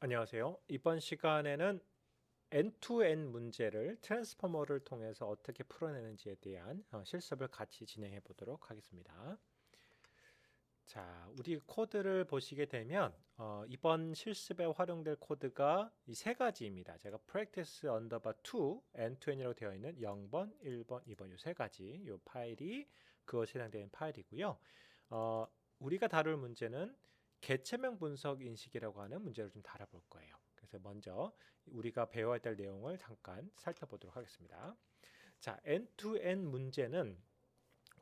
안녕하세요. 이번 시간에는 end-to-end 문제를 트랜스포머를 통해서 어떻게 풀어내는지에 대한 실습을 같이 진행해 보도록 하겠습니다. 자, 우리 코드를 보시게 되면 이번 실습에 활용될 코드가 이 세 가지입니다. 제가 practice underbar 2 end-to-end이라고 되어 있는 0번, 1번, 2번 이 세 가지 이 파일이 그것에 해당되는 파일이고요. 우리가 다룰 문제는 개체명 분석 인식이라고 하는 문제를 좀 다뤄볼 거예요. 그래서 먼저 우리가 배워야 될 내용을 잠깐 살펴보도록 하겠습니다. 자, end-to-end 문제는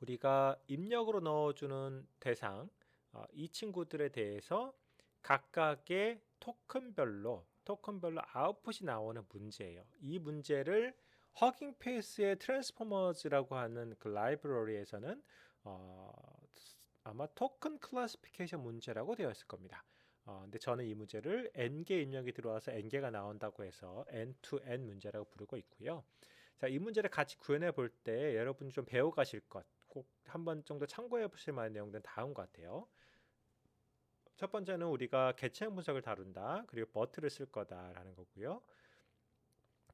우리가 입력으로 넣어주는 대상, 이 친구들에 대해서 각각의 토큰별로 아웃풋이 나오는 문제예요. 이 문제를 허깅 페이스의 트랜스포머즈라고 하는 그 라이브러리에서는 아마 토큰 클래시피케이션 문제라고 되어 있을 겁니다. 근데 저는 이 문제를 n개 입력이 들어와서 n개가 나온다고 해서 end-to-end 문제라고 부르고 있고요. 자, 이 문제를 같이 구현해 볼 때 여러분이 좀 배워 가실 것, 꼭 한 번 정도 참고해 보실 만한 내용들은 다음과 같아요. 첫 번째는 우리가 개체형 분석을 다룬다. 그리고 버트를 쓸 거다라는 거고요.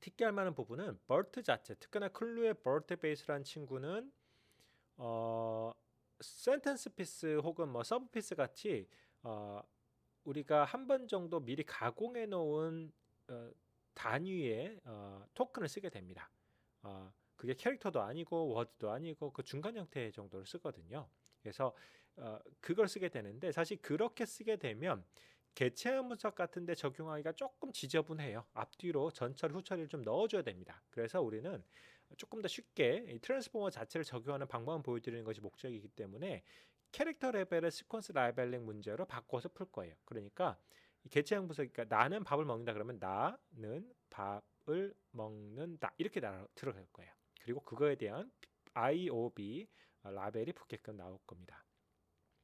특기할 만한 부분은 버트 자체, 특히나 클루의 버트 베이스라는 친구는 센텐스 피스 혹은 뭐 서브 피스 같이 우리가 한 번 정도 미리 가공해 놓은 단위의 토큰을 쓰게 됩니다. 그게 캐릭터도 아니고 워드도 아니고 그 중간 형태 정도를 쓰거든요. 그래서 그걸 쓰게 되는데 사실 그렇게 쓰게 되면 개체형 분석 같은 데 적용하기가 조금 지저분해요. 앞뒤로 전처리 후처리를 좀 넣어줘야 됩니다. 그래서 우리는 조금 더 쉽게 이 트랜스포머 자체를 적용하는 방법을 보여드리는 것이 목적이기 때문에 캐릭터 레벨의 시퀀스 라벨링 문제로 바꿔서 풀 거예요. 그러니까 이 개체형 분석, 그러니까 나는 밥을 먹는다 그러면 나는 밥을 먹는다 이렇게 들어갈 거예요. 그리고 그거에 대한 IOB 라벨이 붙게끔 나올 겁니다.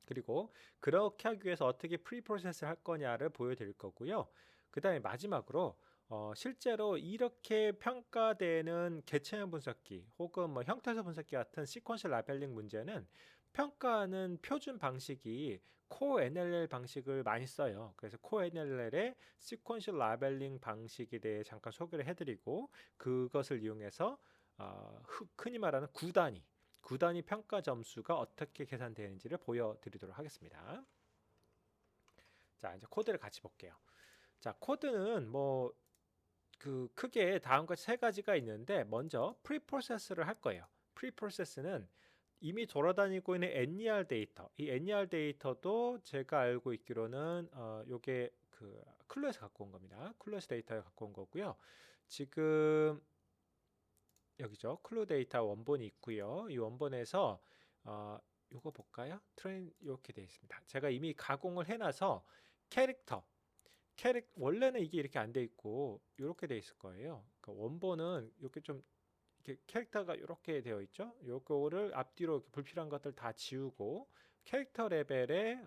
그리고 그렇게 하기 위해서 어떻게 프리 프로세스를 할 거냐를 보여드릴 거고요. 그 다음에 마지막으로 실제로 이렇게 평가되는 개체형 분석기 혹은 뭐 형태소 분석기 같은 시퀀셜 라벨링 문제는 평가하는 표준 방식이 CoNLL 방식을 많이 써요. 그래서 CoNLL의 시퀀셜 라벨링 방식에 대해 잠깐 소개를 해드리고 그것을 이용해서 흔히 말하는 구단위 평가 점수가 어떻게 계산되는지를 보여드리도록 하겠습니다. 자, 이제 코드를 같이 볼게요. 자, 코드는 뭐 크게 다음과 세 가지가 있는데 먼저 프리프로세스를 할 거예요. 프리프로세스는 이미 돌아다니고 있는 NER 데이터, 이 NER 데이터도 제가 알고 있기로는 요게 그 클루에서 갖고 온 겁니다. 클루에서 데이터를 갖고 온 거고요. 지금 여기죠. 클루 데이터 원본이 있고요. 이 원본에서 요거 볼까요? 트레인 이렇게 되어 있습니다. 제가 이미 가공을 해놔서 캐릭터 원래는 이게 이렇게 안 돼 있고 이렇게 돼 있을 거예요. 그러니까 원본은 이렇게 좀 이렇게 캐릭터가 이렇게 되어 있죠. 요거를 앞뒤로 이렇게 불필요한 것들 다 지우고 캐릭터 레벨의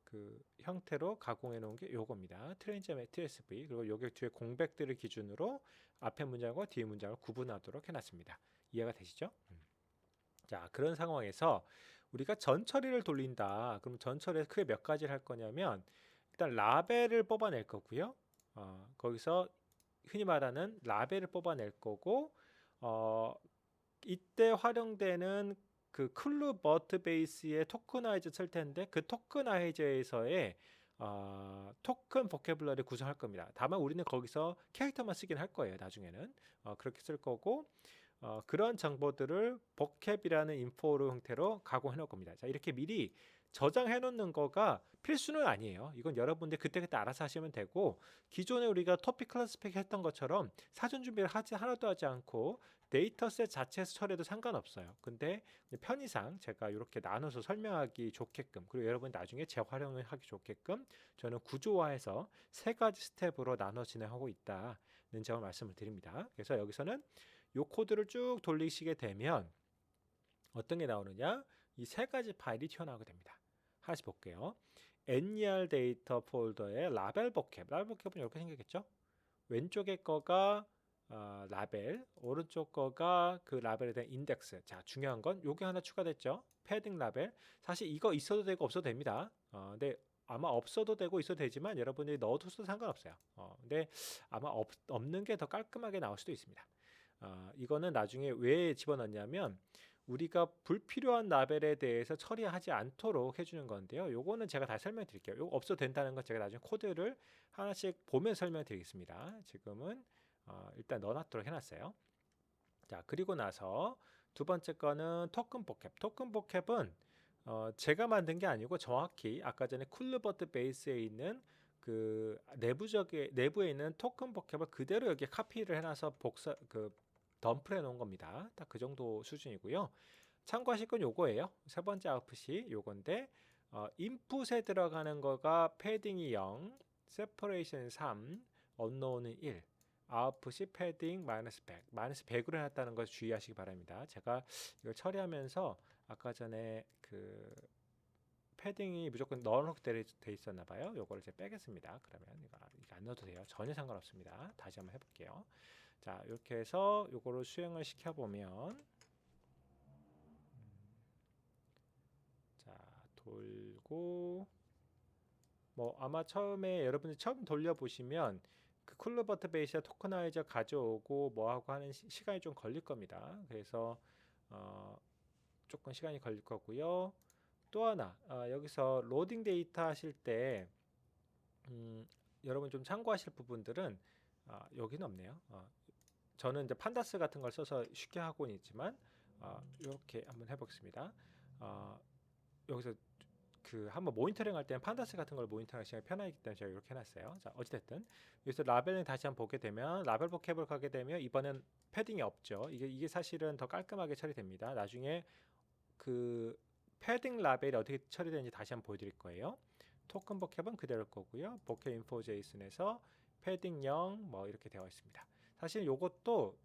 그 형태로 가공해 놓은 게 요겁니다. 트랜즈메.tsv 그리고 여기 뒤에 공백들을 기준으로 앞에 문장과 뒤에 문장을 구분하도록 해놨습니다. 이해가 되시죠? 자, 그런 상황에서 우리가 전처리를 돌린다. 그럼 전처리에서 크게 몇 가지를 할 거냐면 일단 라벨을 뽑아낼 거고요. 거기서 흔히 말하는 라벨을 뽑아낼 거고 이때 활용되는 그 클루 버트 베이스의 토크나이즈 쓸 텐데 그 토크나이즈에서의 토큰 보캐블러리 구성할 겁니다. 다만 우리는 거기서 캐릭터만 쓰긴 할 거예요. 나중에는 그렇게 쓸 거고 그런 정보들을 보캡이라는 인포로 형태로 가공해 놓을 겁니다. 자, 이렇게 미리 저장해 놓는 거가 필수는 아니에요. 이건 여러분들 그때그때 알아서 하시면 되고 기존에 우리가 토픽 클래스픽 했던 것처럼 사전 준비를 하나도 하지 않고 데이터셋 자체에서 처리해도 상관없어요. 근데 편의상 제가 이렇게 나눠서 설명하기 좋게끔 그리고 여러분 나중에 재활용을 하기 좋게끔 저는 구조화해서 세 가지 스텝으로 나눠 진행하고 있다는 점을 말씀을 드립니다. 그래서 여기서는 이 코드를 쭉 돌리시게 되면 어떤 게 나오느냐? 이 세 가지 파일이 튀어나오게 됩니다. 하나씩 볼게요. NER 데이터 폴더에 라벨 보캡. 라벨 보캡은 이렇게 생겼겠죠? 왼쪽에 거가 라벨, 오른쪽 거가 그 라벨에 대한 인덱스. 자, 중요한 건 요게 하나 추가됐죠? 패딩 라벨. 사실 이거 있어도 되고 없어도 됩니다. 근데 아마 없어도 되고 있어도 되지만 여러분들이 넣어둬도 상관없어요. 근데 아마 없는 게 더 깔끔하게 나올 수도 있습니다. 이거는 나중에 왜 집어넣냐면 우리가 불필요한 라벨에 대해서 처리하지 않도록 해주는 건데요. 요거는 제가 다시 설명드릴게요. 요거 없어도 된다는 건 제가 나중에 코드를 하나씩 보면 설명드리겠습니다. 지금은 일단 넣어놨도록 해놨어요. 자, 그리고 나서 두 번째 거는 토큰 보캡. 토큰 보캡은 제가 만든 게 아니고 정확히 아까 전에 쿨루버트 베이스에 있는 그 내부에 있는 토큰 보캡을 그대로 여기에 카피를 해놔서 덤프를 해놓은 겁니다. 딱 그 정도 수준이고요. 참고하실 건 요거예요. 세 번째 아웃풋이 요건데 인풋에 들어가는 거가 패딩이 0, 세퍼레이션 3, 언노운은 1, 아웃풋이 패딩 마이너스 100, 마이너스 100으로 해놨다는 걸 주의하시기 바랍니다. 제가 이걸 처리하면서 아까 전에 그 패딩이 무조건 넣어놓고 돼 있었나 봐요. 요거를 이제 빼겠습니다. 그러면 이거 안 넣어도 돼요. 전혀 상관없습니다. 다시 한번 해볼게요. 자, 이렇게 해서 요거를 수행을 시켜보면 자, 돌고 뭐 아마 처음에 여러분들 처음 돌려보시면 그 쿨루버트 베이스 토커나이저 가져오고 뭐하고 하는 시간이 좀 걸릴 겁니다. 그래서 조금 시간이 걸릴 거고요. 또 하나 여기서 로딩 데이터 하실 때 여러분 좀 참고하실 부분들은 여기는 없네요. 저는 이제 판다스 같은 걸 써서 쉽게 하고는 있지만 이렇게 한번 해보겠습니다. 여기서 그 한번 모니터링 할 때는 판다스 같은 걸 모니터링 하시면 편하기 때문에 제가 이렇게 해놨어요. 자, 어찌됐든 여기서 라벨링 다시 한번 보게 되면 라벨 보캡을 가게 되면 이번엔 패딩이 없죠. 이게 사실은 더 깔끔하게 처리됩니다. 나중에 그 패딩 라벨이 어떻게 처리되는지 다시 한번 보여드릴 거예요. 토큰 보캡은 그대로 거고요. 보캡 인포 제이슨에서 패딩 0 뭐 이렇게 되어 있습니다. 사실 이것도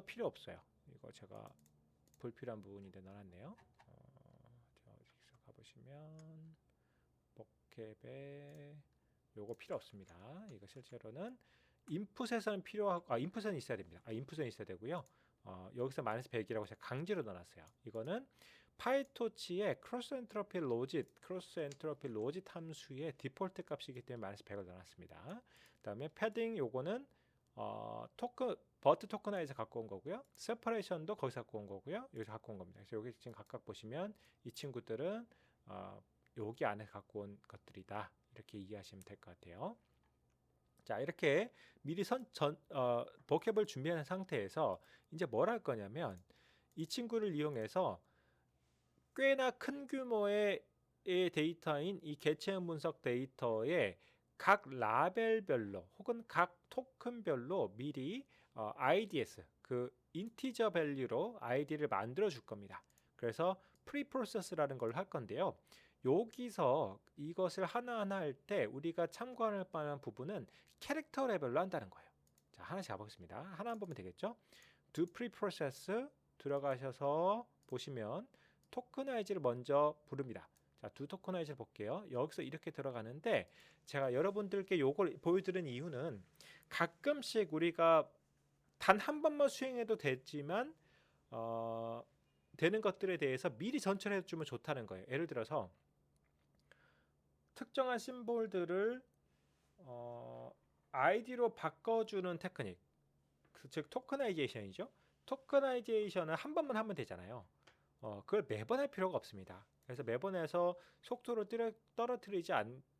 필요 없어요. 이거 제가 불필요한 부분인데 넣어놨네요. 여기서 가보시면 보캡에 요거 필요 없습니다. 이거 실제로는 인풋에서는 필요하고 인풋은 있어야 됩니다. 인풋은 있어야 되고요. 여기서 마이너스 100이라고 제가 강제로 넣어놨어요. 이거는 파이토치의 크로스 엔트로피 로짓 함수의 디폴트 값이기 때문에 마이너스 100을 넣어놨습니다. 그 다음에 패딩 요거는 버트 토커나이저 갖고 온 거고요. 세퍼레이션도 거기서 갖고 온 거고요. 여기서 갖고 온 겁니다. 그래서 여기 지금 각각 보시면 이 친구들은 여기 안에 갖고 온 것들이다. 이렇게 이해하시면 될 것 같아요. 자, 이렇게 미리 보캡을 준비한 상태에서 이제 뭘 할 거냐면 이 친구를 이용해서 꽤나 큰 규모의 데이터인 이 개체형 분석 데이터에 각 라벨별로 혹은 각 토큰별로 미리 IDS 그 인티저 밸류로 아이디를 만들어 줄 겁니다. 그래서 프리프로세스라는 걸 할 건데요. 여기서 이것을 하나하나 할 때 우리가 참고할 만한 부분은 캐릭터 레벨로 한다는 거예요. 자, 하나씩 가보겠습니다. 하나 보면 되겠죠? do preprocess 들어가셔서 보시면 토크나이즈를 먼저 부릅니다. 자, do 토크나이즈 볼게요. 여기서 이렇게 들어가는데 제가 여러분들께 요걸 보여드린 이유는 가끔씩 우리가 단 한 번만 수행해도 되지만 되는 것들에 대해서 미리 전체를 해주면 좋다는 거예요. 예를 들어서 특정한 심볼들을 아이디로 바꿔주는 테크닉, 즉 토커나이제이션이죠. 토커나이제이션을 한 번만 하면 되잖아요. 그걸 매번 할 필요가 없습니다. 그래서 매번 해서 속도를 떨어뜨리지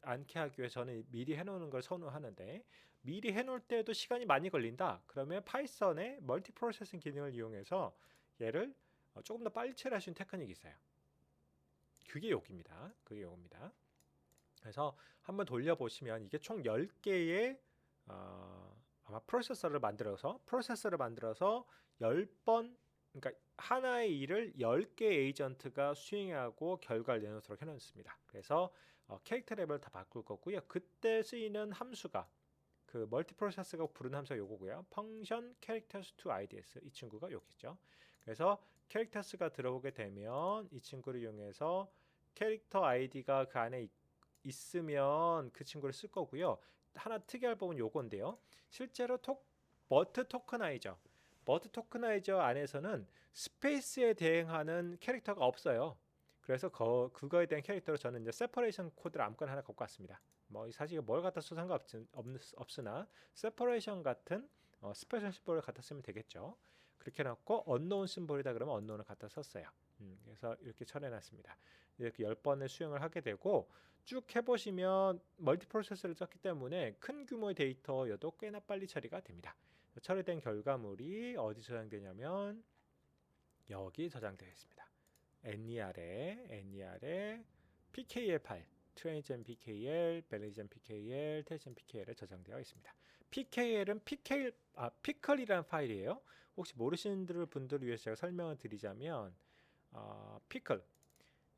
않게 하기 위해서 저는 미리 해놓는 걸 선호하는데 미리 해놓을 때도 시간이 많이 걸린다. 그러면 파이썬의 멀티 프로세싱 기능을 이용해서 얘를 조금 더 빨리 처리할 수 있는 테크닉이 있어요. 그게 요겁니다. 그래서 한번 돌려보시면 이게 총 10개의 아마 프로세서를 만들어서 10번 그러니까 하나의 일을 10개 에이전트가 수행하고 결과를 내놓도록 해놓습니다. 그래서 캐릭터 레벨을 다 바꿀 거고요. 그때 쓰이는 함수가 그 멀티 프로세서가 부르는 함수가 요거고요. 펑션 캐릭터스 to IDS 이 친구가 요겠죠. 그래서 캐릭터스가 들어오게 되면 이 친구를 이용해서 캐릭터 아이디가 그 안에 있으면 그 친구를 쓸 거고요. 하나 특이할 부분 요건데요. 실제로 버트 토커나이저 안에서는 스페이스에 대응하는 캐릭터가 없어요. 그래서 그거에 대한 캐릭터로 저는 이제 세퍼레이션 코드를 아무거나 하나 갖고 왔습니다. 뭐 사실 뭘 갖다 써도 상관없으나 세퍼레이션 같은 스페셜 심볼을 갖다 쓰면 되겠죠. 그렇게 해놓고 언노운 심볼이다 그러면 언노운을 갖다 썼어요. 그래서 이렇게 처리해놨습니다. 이렇게 10번을 수행을 하게 되고 쭉 해보시면 멀티 프로세서를 썼기 때문에 큰 규모의 데이터여도 꽤나 빨리 처리가 됩니다. 처리된 결과물이 어디 저장되냐면 여기 저장되어 있습니다. NER에 PKL 파일, 트레인젠 PKL, 벨리젠 PKL, 테젠 PKL에 저장되어 있습니다. PKL은 피클이라는 파일이에요. 혹시 모르시는 분들을 위해서 제가 설명을 드리자면 피클,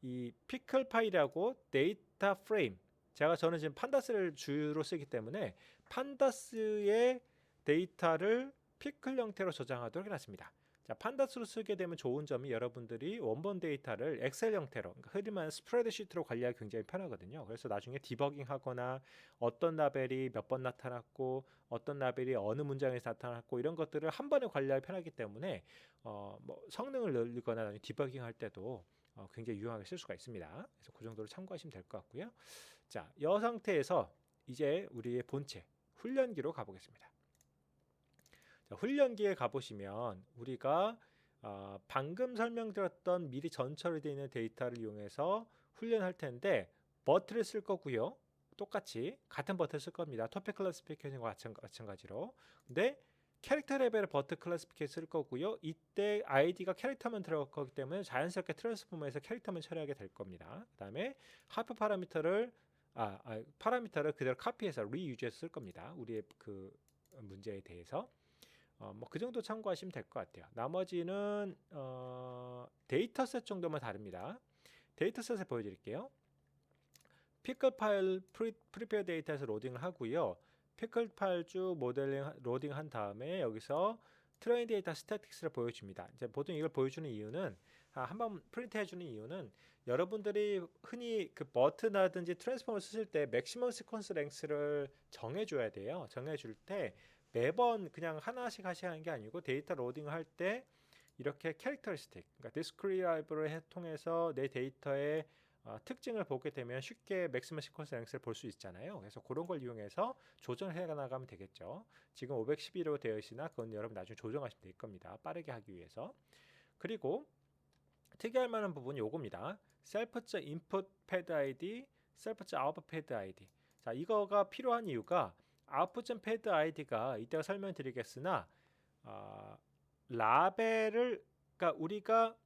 이 피클 파일하고 데이터 프레임, 저는 지금 판다스를 주로 쓰기 때문에 판다스의 데이터를 피클 형태로 저장하도록 해놨습니다. 자, 판다스로 쓰게 되면 좋은 점이 여러분들이 원본 데이터를 엑셀 형태로, 그러니까 흔히 말하는 스프레드시트로 관리하기 굉장히 편하거든요. 그래서 나중에 디버깅 하거나 어떤 라벨이 몇 번 나타났고 어떤 라벨이 어느 문장에서 나타났고 이런 것들을 한 번에 관리하기 편하기 때문에 뭐 성능을 늘리거나 나중에 디버깅 할 때도 굉장히 유용하게 쓸 수가 있습니다. 그래서 그 정도로 참고하시면 될 것 같고요. 자, 이 상태에서 이제 우리의 본체 훈련기로 가보겠습니다. 자, 훈련기에 가보시면 우리가 방금 설명드렸던 미리 전처리되어 있는 데이터를 이용해서 훈련할 텐데 버튼을 쓸 거고요. 똑같이 같은 버튼을 쓸 겁니다. 토픽 클래시피케이션과 마찬가지로. 근데 캐릭터 레벨의 버튼 클래시피케이션 쓸 거고요. 이때 아이디가 캐릭터만 들어갈 거기 때문에 자연스럽게 트랜스포머에서 캐릭터만 처리하게 될 겁니다. 그 다음에 하프 파라미터를 그대로 카피해서 리유즈해서 쓸 겁니다. 우리의 그 문제에 대해서. 뭐 그 정도 참고하시면 될 것 같아요. 나머지는 데이터셋 정도만 다릅니다. 데이터셋을 보여드릴게요. 피클 파일 프리페어 데이터에서 로딩을 하고요. 피클 파일 쭉 모델링 로딩한 다음에 여기서 트레인 데이터 스태틱스를 보여줍니다. 이제 보통 이걸 보여주는 이유는 한번 프린트 해주는 이유는 여러분들이 흔히 그 버튼이라든지 트랜스포머 쓰실 때 맥시멈 시퀀스 랭스를 정해줘야 돼요. 정해줄 때 매번 그냥 하나씩 하는 게 아니고 데이터 로딩을 할 때 이렇게 캐릭터리스틱, 그러니까 디스크리트 라이브러리를 통해서 내 데이터의 특징을 보게 되면 쉽게 맥시멈 시퀀스 랭스를 볼 수 있잖아요. 그래서 그런 걸 이용해서 조정해 나가면 되겠죠. 지금 512로 되어 있으나 그건 여러분 나중에 조정하시면 될 겁니다. 빠르게 하기 위해서. 그리고 특이할 만한 부분이 요겁니다. 셀프처 인풋 패드 아이디, 셀프처 아웃풋 패드 아이디. 자, 이거가 필요한 이유가 아웃풋 패드 아이디가 이따가 설명드리겠으나 라벨을, 그러니까 우리가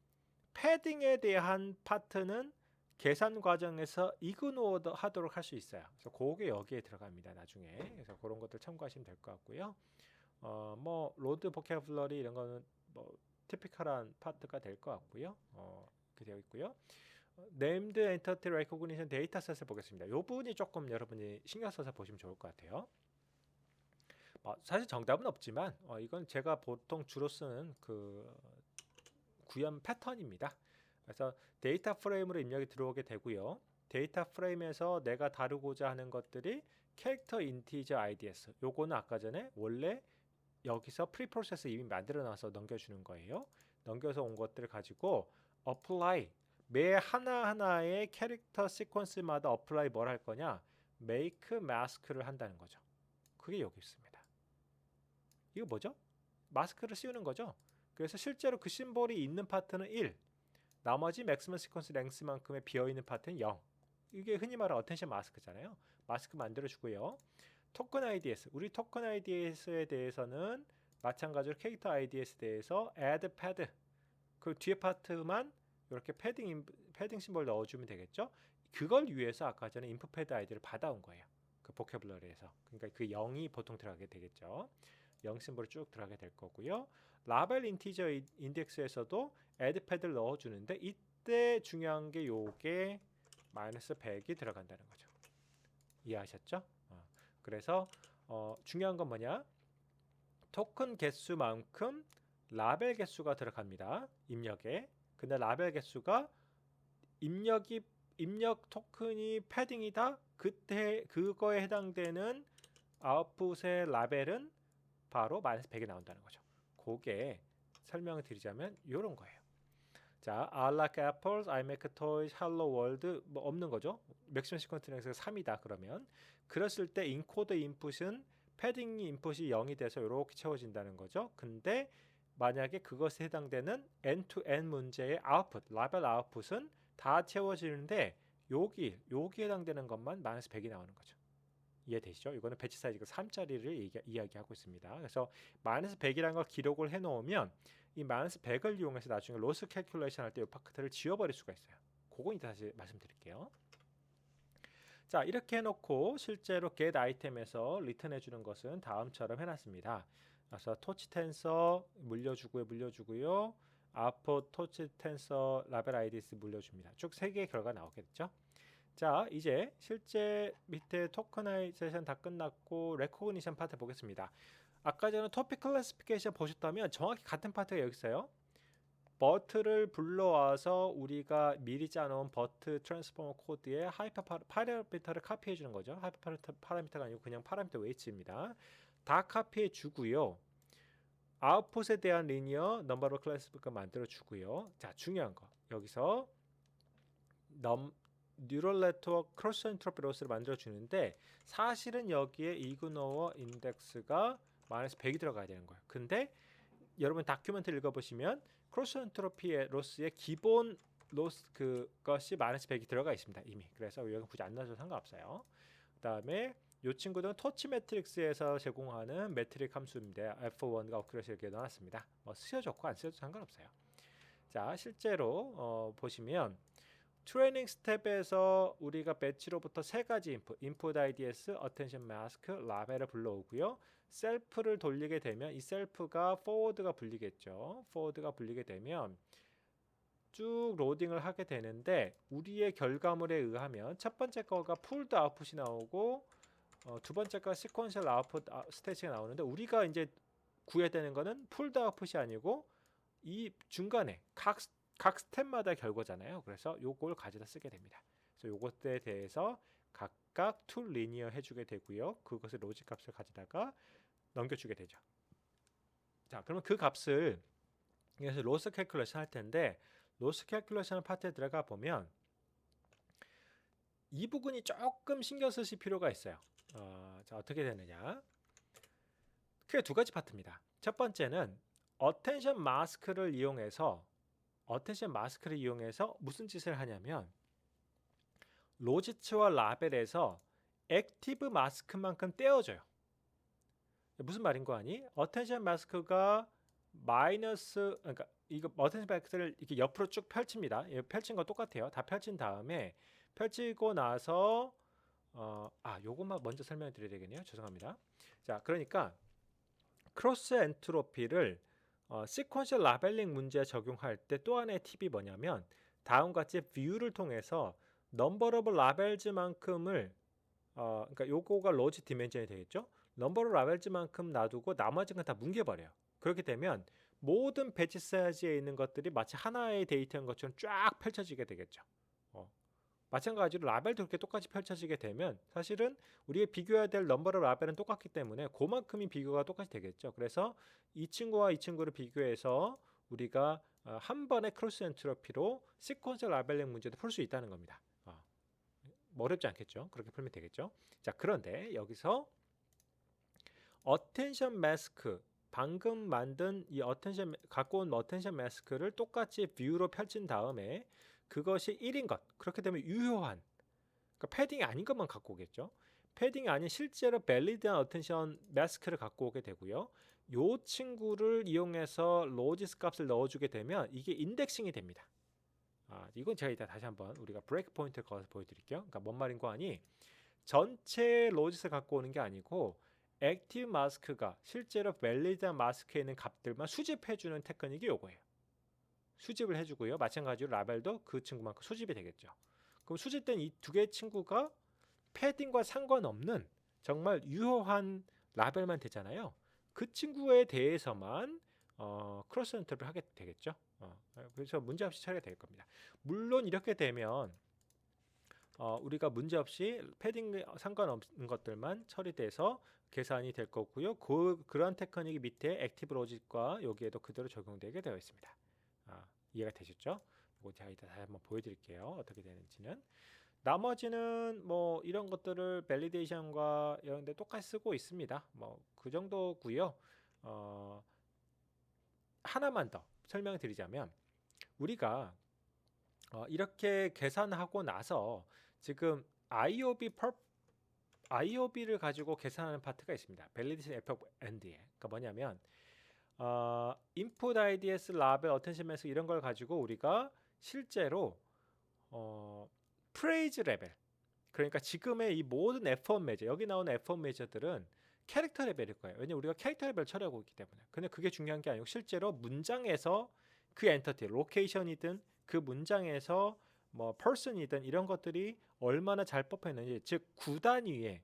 패딩에 대한 파트는 계산 과정에서 이그노어 하도록 할 수 있어요. 그래서 그게 여기에 들어갑니다. 나중에. 그래서 그런 것들 참고하시면 될 것 같고요. 뭐 로드 보캐블러리 이런 거는 뭐 티피컬한 파트가 될 것 같고요. 이렇게 되어 있고요. 네임드 엔티티 레코그니션 데이터셋을 보겠습니다. 이 부분이 조금 여러분이 신경 써서 보시면 좋을 것 같아요. 사실 정답은 없지만 이건 제가 보통 주로 쓰는 그 구현 패턴입니다. 그래서 데이터 프레임으로 입력이 들어오게 되고요. 데이터 프레임에서 내가 다루고자 하는 것들이 캐릭터 인티저 IDS. 요거는 아까 전에 원래 여기서 프리프로세스 이미 만들어 놔서 넘겨주는 거예요. 넘겨서 온 것들을 가지고 apply, 매 하나하나의 캐릭터 시퀀스마다 apply 뭘 할 거냐? make mask를 한다는 거죠. 그게 여기 있습니다. 이거 뭐죠? 마스크를 씌우는 거죠. 그래서 실제로 그 심볼이 있는 파트는 1, 나머지 맥시멈 시퀀스 랭스만큼의 비어있는 파트는 0. 이게 흔히 말하는 어텐션 마스크잖아요. 마스크 만들어주고요. 토큰 IDS, 우리 토큰 IDS에 대해서는 마찬가지로 캐릭터 IDS에 대해서 add pad, 그 뒤에 파트만 이렇게 패딩 심볼 넣어주면 되겠죠. 그걸 위해서 아까 전에 input pad ID를 받아온 거예요. 그 보캐블러리에서. 그러니까 그 0이 보통 들어가게 되겠죠. 0 심볼이 쭉 들어가게 될 거고요. 라벨 인티저 인덱스에서도 add pad를 넣어주는데 이때 중요한 게 요게 마이너스 100이 들어간다는 거죠. 이해하셨죠? 그래서 중요한 건 뭐냐? 토큰 개수만큼 라벨 개수가 들어갑니다. 입력에. 근데 라벨 개수가 입력 토큰이 패딩이다. 그때 그거에 해당되는 아웃풋의 라벨은 바로 마이너스 100이 나온다는 거죠. 그게 설명을 드리자면 이런 거예요. 자, I like apples, I make toys, hello world 뭐 없는 거죠. 맥시멈 시퀀스 랭스가 3이다 그러면 그랬을 때 인코드 인풋은 패딩 인풋이 0이 돼서 이렇게 채워진다는 거죠. 근데 만약에 그것에 해당되는 end-to-end 문제의 아웃풋, 라벨 아웃풋은 다 채워지는데 여기 해당되는 것만 마이너스 100이 나오는 거죠. 이해되시죠? 이거는 배치 사이즈가 3짜리를 이야기하고 있습니다. 그래서 마이너스 100이라는 걸 기록을 해놓으면 이 마이너스 100을 이용해서 나중에 로스 캘큘레이션 할 때 이 파트를 지워버릴 수가 있어요. 그건 이따 다시 말씀드릴게요. 자, 이렇게 해놓고 실제로 get 아이템에서 리턴 해주는 것은 다음처럼 해놨습니다. 그래서 토치 텐서 물려주고요. 아웃풋 토치 텐서 라벨 아이디스 물려줍니다. 쭉 3개의 결과 나오겠죠. 자, 이제 실제 밑에 토커나이제이션 다 끝났고 레코그니션 파트 보겠습니다. 아까 전에 토픽 클래시피케이션 보셨다면 정확히 같은 파트가 여기 있어요. 버트를 불러와서 우리가 미리 짜놓은 버트 트랜스포머 코드에 하이퍼 파라미터를 카피해 주는 거죠. 하이퍼 파라미터가 아니고 그냥 파라미터 웨이츠입니다. 다 카피해 주고요. 아웃풋에 대한 리니어 넘버로 클래스를 만들어 주고요. 자, 중요한 거 여기서 뉴럴 네트워크 크로스 엔트로피 로스를 만들어 주는데 사실은 여기에 이그노어 인덱스가 마이너스 100이 들어가야 되는 거예요. 근데 여러분 다큐멘트 읽어보시면 크로스 엔트로피의 로스의 기본 로스 그것이 마이너스 100이 들어가 있습니다 이미. 그래서 여기 굳이 안 넣어도 상관없어요. 그 다음에 이 친구들은 토치 매트릭스에서 제공하는 매트릭 함수인데 F1과 오큐레시 이렇게 넣어놨습니다. 뭐 쓰셔도 좋고 안 쓰셔도 상관없어요. 자, 실제로 보시면 트레이닝 스텝에서 우리가 배치로부터 3가지 인풋 IDS, 어텐션 마스크, 라벨을 불러오고요. 셀프를 돌리게 되면 이 셀프가 포워드가 불리겠죠. 포워드가 불리게 되면 쭉 로딩을 하게 되는데 우리의 결과물에 의하면 첫 번째 거가 풀드 아웃풋이 나오고 두 번째 거 시퀀셜 아웃풋 스테이지가 나오는데 우리가 이제 구해야 되는 거는 풀드 아웃풋이 아니고 이 중간에 각 스텝마다 결과잖아요. 그래서 요걸 가져다 쓰게 됩니다. 그래서 요것에 대해서 각각 툴 리니어 해주게 되고요. 그것을 로직 값을 가져다가 넘겨주게 되죠. 자, 그러면 그 값을 그래서 로스 캘큘레이션 할 텐데 로스 캘큘레이션 파트에 들어가 보면 이 부분이 조금 신경 쓰실 필요가 있어요. 자, 어떻게 되느냐? 크게 2가지 파트입니다. 첫 번째는 어텐션 마스크를 이용해서 무슨 짓을 하냐면 로지츠와 라벨에서 액티브 마스크만큼 떼어줘요. 무슨 말인 거 아니? 어텐션 마스크가 그러니까 이거 어텐션 마스크를 이렇게 옆으로 쭉 펼칩니다. 펼친 거 똑같아요. 다 펼친 다음에 펼치고 나서 요것만 먼저 설명해 드려야 되겠네요. 죄송합니다. 자, 그러니까 크로스 엔트로피를 시퀀셜 라벨링 문제에 적용할 때 또 하나의 팁이 뭐냐면 다음과 같이 뷰를 통해서 넘버 오브 라벨즈만큼을 그러니까 요거가 로지 디멘전이 되겠죠. 넘버 오브 라벨즈만큼 놔두고 나머지는 다 뭉개버려요. 그렇게 되면 모든 배치 사이즈에 있는 것들이 마치 하나의 데이터인 것처럼 쫙 펼쳐지게 되겠죠. 마찬가지로 라벨도 그렇게 똑같이 펼쳐지게 되면 사실은 우리가 비교해야 될 넘버를 라벨은 똑같기 때문에 그만큼이 비교가 똑같이 되겠죠. 그래서 이 친구와 이 친구를 비교해서 우리가 한 번에 크로스 엔트로피로 시퀀셜 라벨링 문제도 풀 수 있다는 겁니다. 뭐 어렵지 않겠죠. 그렇게 풀면 되겠죠. 자, 그런데 여기서 어텐션 마스크 방금 만든 이 갖고 온 어텐션 마스크를 똑같이 뷰로 펼친 다음에 그것이 1인 것, 그렇게 되면 유효한, 그러니까 패딩이 아닌 것만 갖고 오겠죠. 패딩이 아닌 실제로 밸리드한 어텐션 마스크를 갖고 오게 되고요. 요 친구를 이용해서 로지스 값을 넣어주게 되면 이게 인덱싱이 됩니다. 이건 제가 이따 다시 한번 우리가 브레이크 포인트를 걸어서 보여드릴게요. 그러니까 뭔 말인 거 아니? 전체 로지스를 갖고 오는 게 아니고 액티브 마스크가 실제로 밸리드한 마스크에 있는 값들만 수집해주는 테크닉이 요거예요. 수집을 해주고요. 마찬가지로 라벨도 그 친구만큼 수집이 되겠죠. 그럼 수집된 이 2개의 친구가 패딩과 상관없는 정말 유효한 라벨만 되잖아요. 그 친구에 대해서만 크로스 엔트로피를 하게 되겠죠. 그래서 문제없이 처리가 될 겁니다. 물론 이렇게 되면 우리가 문제없이 패딩 상관없는 것들만 처리돼서 계산이 될 거고요. 그런 테크닉이 밑에 액티브 로직과 여기에도 그대로 적용되게 되어 있습니다. 이해가 되셨죠? 요거 다시 한번 보여드릴게요. 어떻게 되는지는. 나머지는 뭐 이런 것들을 밸리데이션과 이런 데 똑같이 쓰고 있습니다. 뭐 그 정도고요. 하나만 더 설명드리자면 우리가 이렇게 계산하고 나서 지금 IOB를 가지고 계산하는 파트가 있습니다. Validation Epoch End에. 그러니까 뭐냐면 input IDS, label, attention mask 이런 걸 가지고 우리가 실제로 프레이즈 레벨, 그러니까 지금의 이 모든 F1 매저, 여기 나오는 F1 매저들은 캐릭터 레벨일 거예요. 왜냐면 우리가 캐릭터 레벨 처리하고 있기 때문에. 근데 그게 중요한 게 아니고 실제로 문장에서 그 엔터티, 로케이션이든 그 문장에서 뭐 person이든 이런 것들이 얼마나 잘 뽑혀있는지, 즉 구단 위의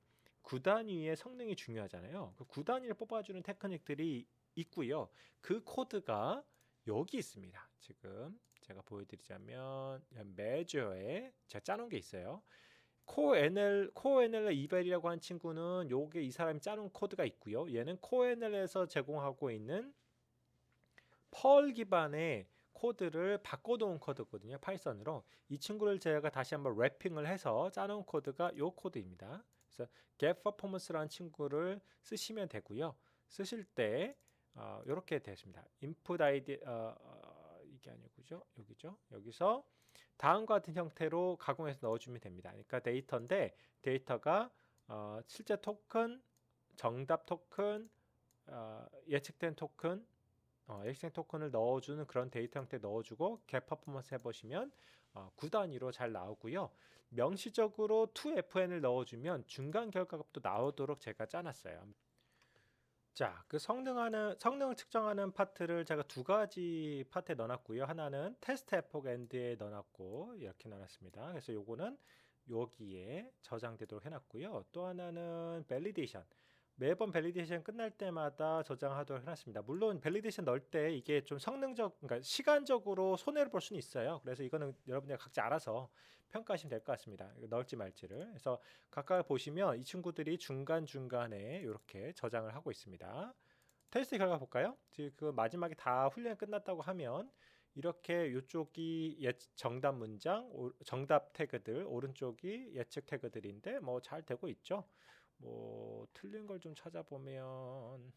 성능이 중요하잖아요. 그 구단위를 뽑아주는 테크닉들이 있고요. 그 코드가 여기 있습니다. 지금 제가 보여드리자면 메저에 제가 짜놓은 게 있어요. 코NL 이벨이라고 한 친구는 요게 이 사람이 짜놓은 코드가 있고요. 얘는 코NL에서 제공하고 있는 펄 기반의 코드를 바꿔놓은 코드거든요. 파이썬으로. 이 친구를 제가 다시 한번 랩핑을 해서 짜놓은 코드가 요 코드입니다. 그래서 getPerformance라는 친구를 쓰시면 되고요. 쓰실 때 이렇게 됐습니다. input id 이게 아니고죠. 여기죠. 여기서 다음과 같은 형태로 가공해서 넣어주면 됩니다. 그러니까 데이터인데 데이터가 실제 토큰, 정답 토큰, 예측된 토큰, 예측된 토큰을 넣어주는 그런 데이터 형태 넣어주고 get 퍼포먼스 해보시면 9단위로 잘 나오고요. 명시적으로 2FN을 넣어주면 중간 결과값도 나오도록 제가 짜놨어요. 자, 그 성능을 측정하는 파트를 제가 두 가지 파트에 넣어놨고요. 하나는 테스트 에포크 엔드에 넣어놨고 이렇게 넣어놨습니다. 그래서 요거는 여기에 저장되도록 해놨고요. 또 하나는 밸리데이션. 매번 밸리데이션 끝날 때마다 저장하도록 해놨습니다. 물론 밸리데이션 넣을 때 이게 좀 그러니까 시간적으로 손해를 볼 수는 있어요. 그래서 이거는 여러분들 각자 알아서 평가하시면 될 것 같습니다. 넣을지 말지를. 그래서 각각 보시면 이 친구들이 중간중간에 이렇게 저장을 하고 있습니다. 테스트 결과 볼까요? 지금 그 마지막에 다 훈련이 끝났다고 하면 이렇게 이쪽이 정답 문장, 정답 태그들, 오른쪽이 예측 태그들인데 뭐 잘 되고 있죠. 뭐 틀린 걸 좀 찾아보면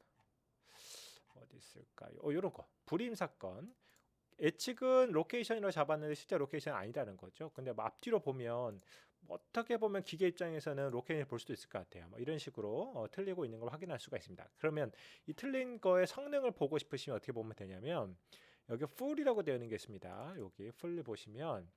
어디 있을까요? 이런 거 불임 사건. 예측은 로케이션으로 잡았는데 실제 로케이션이 아니라는 거죠. 근데 뭐 앞뒤로 보면 어떻게 보면 기계 입장에서는 로케이션을 볼 수도 있을 것 같아요. 뭐 이런 식으로 틀리고 있는 걸 확인할 수가 있습니다. 그러면 이 틀린 거의 성능을 보고 싶으시면 어떻게 보면 되냐면 여기 full이라고 되어 있는 게 있습니다. 여기 full 보시면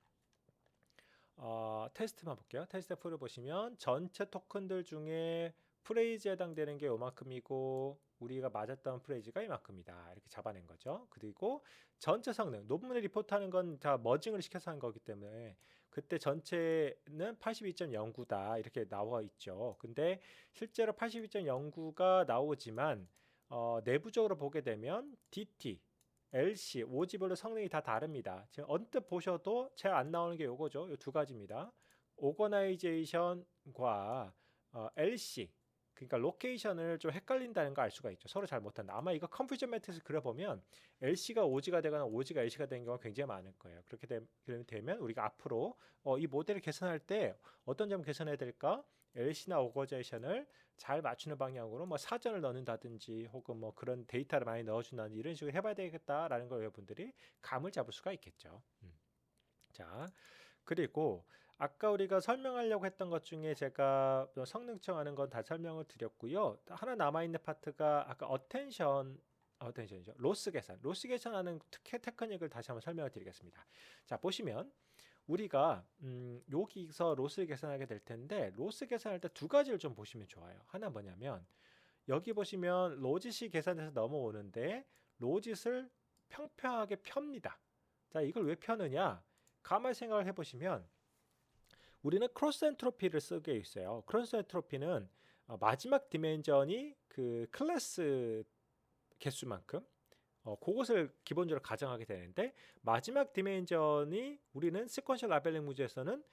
테스트만 볼게요. 테스트 풀을 보시면 전체 토큰들 중에 프레이즈에 해당되는 게 요만큼이고 우리가 맞았던 프레이즈가 이만큼이다. 이렇게 잡아낸 거죠. 그리고 전체 성능, 논문에 리포트하는 건 다 머징을 시켜서 한 거기 때문에 그때 전체는 82.09다 이렇게 나와 있죠. 근데 실제로 82.09가 나오지만 내부적으로 보게 되면 DT, LC, 오지별로 성능이 다 다릅니다. 지금 언뜻 보셔도 잘 안 나오는 게 요거죠. 요 두 가지입니다. 오거나이제이션과 LC, 그러니까 로케이션을 좀 헷갈린다는 거 알 수가 있죠. 서로 잘 못한다. 아마 이거 컴퓨전 매트리스 그려보면 LC가 OG가 되거나 OG가 LC가 되는 경우가 굉장히 많을 거예요. 그렇게 되면 우리가 앞으로 이 모델을 개선할 때 어떤 점 개선해야 될까? LC나 오거제이션을 잘 맞추는 방향으로 뭐 사전을 넣는다든지 혹은 뭐 그런 데이터를 많이 넣어준다든지 이런 식으로 해봐야 되겠다라는 걸 여러분들이 감을 잡을 수가 있겠죠. 자, 그리고 아까 우리가 설명하려고 했던 것 중에 제가 성능 측정하는 건 다 설명을 드렸고요. 하나 남아있는 파트가 아까 어텐션이죠. 로스 계산하는 테크닉을 다시 한번 설명을 드리겠습니다. 자, 보시면 우리가 여기서 로스를 계산하게 될 텐데 로스 계산할 때 두 가지를 좀 보시면 좋아요. 하나 뭐냐면 여기 보시면 로짓이 계산돼서 넘어오는데 로짓을 평평하게 펴니다. 자, 이걸 왜 펴느냐? 가만히 생각을 해보시면 우리는 크로스 엔트로피를 쓰게 있어요. 크로스 엔트로피는 마지막 디멘전이 그 클래스 개수만큼 그것을 기본적으로 가정하게 되는데 마지막 디멘전이 우리는 시퀀셜 라벨링 문제에서는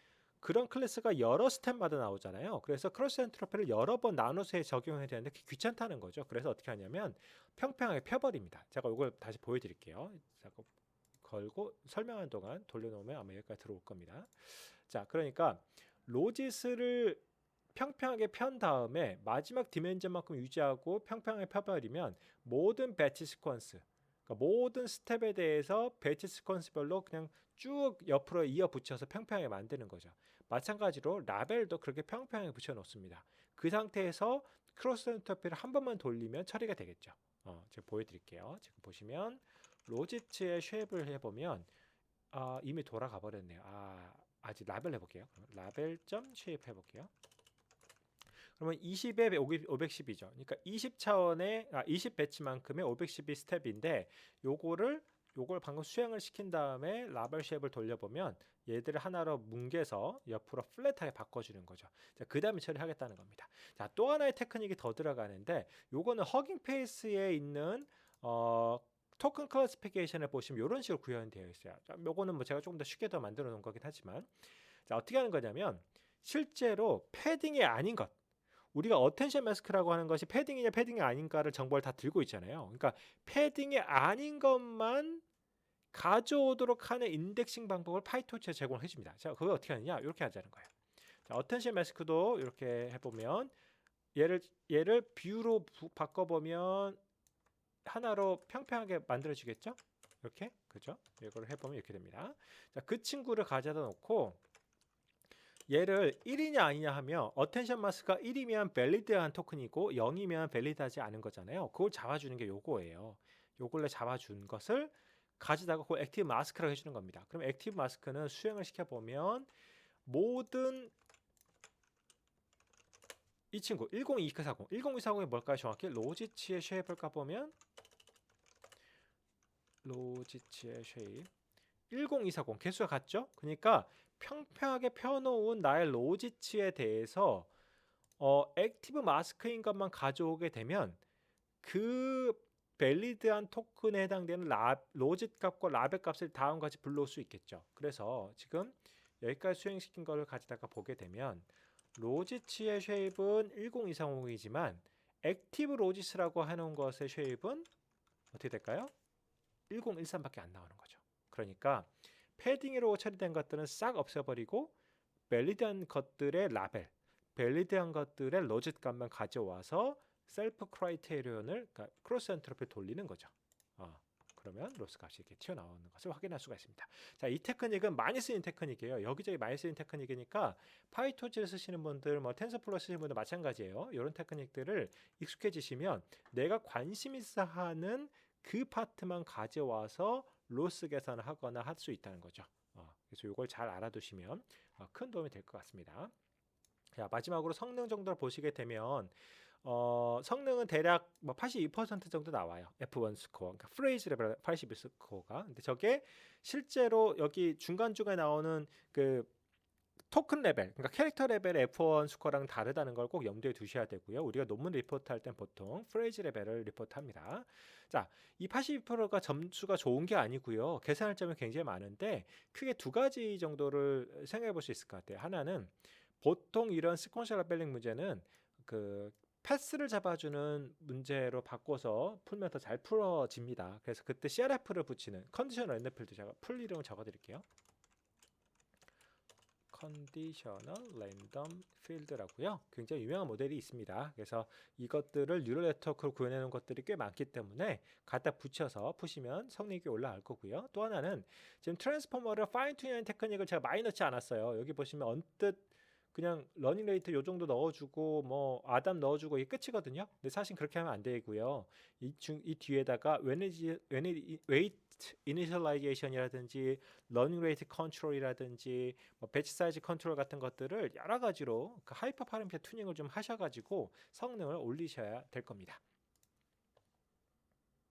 그런 클래스가 여러 스텝마다 나오잖아요. 그래서 크로스 엔트로피를 여러 번 나눠서 적용해야 되는데 귀찮다는 거죠. 그래서 어떻게 하냐면 평평하게 펴버립니다. 제가 이걸 다시 보여드릴게요. 걸고 설명하는 동안 돌려놓으면 아마 여기까지 들어올 겁니다. 자, 그러니까 로짓을 평평하게 편 다음에 마지막 디멘전만큼 유지하고 평평하게 펴버리면 모든 배치 시퀀스, 그러니까 모든 스텝에 대해서 배치 시퀀스별로 그냥 쭉 옆으로 이어 붙여서 평평하게 만드는 거죠. 마찬가지로 라벨도 그렇게 평평하게 붙여 놓습니다. 그 상태에서 크로스 엔터피를 한 번만 돌리면 처리가 되겠죠. 제가 보여드릴게요. 지금 보시면 로지츠의 쉐입을 해보면 이미 돌아가 버렸네요. 아직 라벨 해볼게요. 라벨 점 쉐입 해볼게요. 그러면 20에 510이죠. 그러니까 20차원의 20 배치만큼의 512 스텝인데 요걸 방금 수행을 시킨 다음에 라벨 쉐입을 돌려보면 얘들을 하나로 뭉개서 옆으로 플랫하게 바꿔주는 거죠. 자, 그 다음에 처리하겠다는 겁니다. 자, 또 하나의 테크닉이 더 들어가는데 요거는 허깅 페이스에 있는 토큰 클래시피케이션을 보시면 이런 식으로 구현되어 있어요. 자, 요거는 뭐 제가 조금 더 쉽게 더 만들어 놓은 거긴 하지만, 자, 어떻게 하는 거냐면 실제로 패딩이 아닌 것, 우리가 어텐션 마스크라고 하는 것이 패딩이냐 패딩이 아닌가를 정보를 다 들고 있잖아요. 그러니까 패딩이 아닌 것만 가져오도록 하는 인덱싱 방법을 파이토치에 제공을 해줍니다. 자, 그걸 어떻게 하느냐? 이렇게 하자는 거예요. 자, 어텐션 마스크도 이렇게 해보면 얘를 뷰로 바꿔보면 하나로 평평하게 만들어지겠죠? 이렇게, 그죠? 이걸 해보면 이렇게 됩니다. 자, 그 친구를 가져다 놓고 얘를 1이냐 아니냐 하면 어텐션 마스크가 1이면 밸리드한 토큰이고 0이면 밸리드하지 않은 거잖아요. 그걸 잡아주는 게 요거예요. 요걸로 잡아준 것을 가져다가 그걸 액티브 마스크라고 해주는 겁니다. 그럼 액티브 마스크는 수행을 시켜보면 모든 이 친구 102440 102440이 뭘까요? 정확히 로지치의 쉐입을 까보면 로지치의 쉐입 10240 개수가 같죠? 그러니까 평평하게 펴놓은 나의 로지치에 대해서 액티브 마스크인 것만 가져오게 되면 그 밸리드한 토큰에 해당되는 로짓 값과 라벨 값을 다음과 같이 불러올 수 있겠죠. 그래서 지금 여기까지 수행시킨 걸 가져다가 보게 되면 로지치의 쉐입은 10240이지만 액티브 로지스라고 해놓은 것의 쉐입은 어떻게 될까요? 1013밖에 안 나오는 거죠. 그러니까 패딩으로 처리된 것들은 싹 없애버리고 밸리드한 것들의 라벨, 밸리드한 것들의 로짓 값만 가져와서 셀프 크라이테리온을, 그러니까 크로스 엔트로피를 돌리는 거죠. 그러면 로스 값이 이렇게 튀어나오는 것을 확인할 수가 있습니다. 자, 이 테크닉은 많이 쓰이는 테크닉이에요. 여기저기 많이 쓰이는 테크닉이니까 파이토치를 쓰시는 분들, 뭐 텐서플로 쓰시는 분들 마찬가지예요. 이런 테크닉들을 익숙해지시면 내가 관심 있어 하는 그 파트만 가져와서 로스 계산을 하거나 할 수 있다는 거죠. 그래서 이걸 잘 알아두시면 큰 도움이 될 것 같습니다. 자, 마지막으로 성능 정도를 보시게 되면 성능은 대략 뭐 82% 정도 나와요. F1 스코어, 그러니까 프레이즈 레벨 82 스코어가. 근데 저게 실제로 여기 중간중간에 나오는 그 토큰 레벨, 그러니까 캐릭터 레벨의 F1 스코어랑 다르다는 걸 꼭 염두에 두셔야 되고요. 우리가 논문 리포트할 땐 보통 프레이즈 레벨을 리포트합니다. 자, 이 82%가 점수가 좋은 게 아니고요. 계산할 점이 굉장히 많은데 크게 두 가지 정도를 생각해 볼 수 있을 것 같아요. 하나는 보통 이런 시퀀셜 라벨링 문제는 그 패스를 잡아주는 문제로 바꿔서 풀면 더 잘 풀어집니다. 그래서 그때 CRF를 붙이는 컨디셔널 랜덤필드, 제가 풀 이름을 적어드릴게요. 컨디셔널 랜덤 필드라고요. 굉장히 유명한 모델이 있습니다. 그래서 이것들을 뉴럴 네트워크로 구현해 놓은 것들이 꽤 많기 때문에 갖다 붙여서 푸시면 성능이 꽤 올라갈 거고요. 또 하나는 지금 트랜스포머를 파인 튜닝하는 테크닉을 제가 많이 넣지 않았어요. 여기 보시면 언뜻 그냥 러닝 레이트 요 정도 넣어주고 뭐 아담 넣어주고 이게 끝이거든요. 근데 사실 그렇게 하면 안 되고요. 이 뒤에다가 웨이트 이니셜라이제이션이라든지 러닝 레이트 컨트롤이라든지 뭐 배치 사이즈 컨트롤 같은 것들을 여러 가지로 그 하이퍼 파라미터 튜닝을 좀 하셔가지고 성능을 올리셔야 될 겁니다.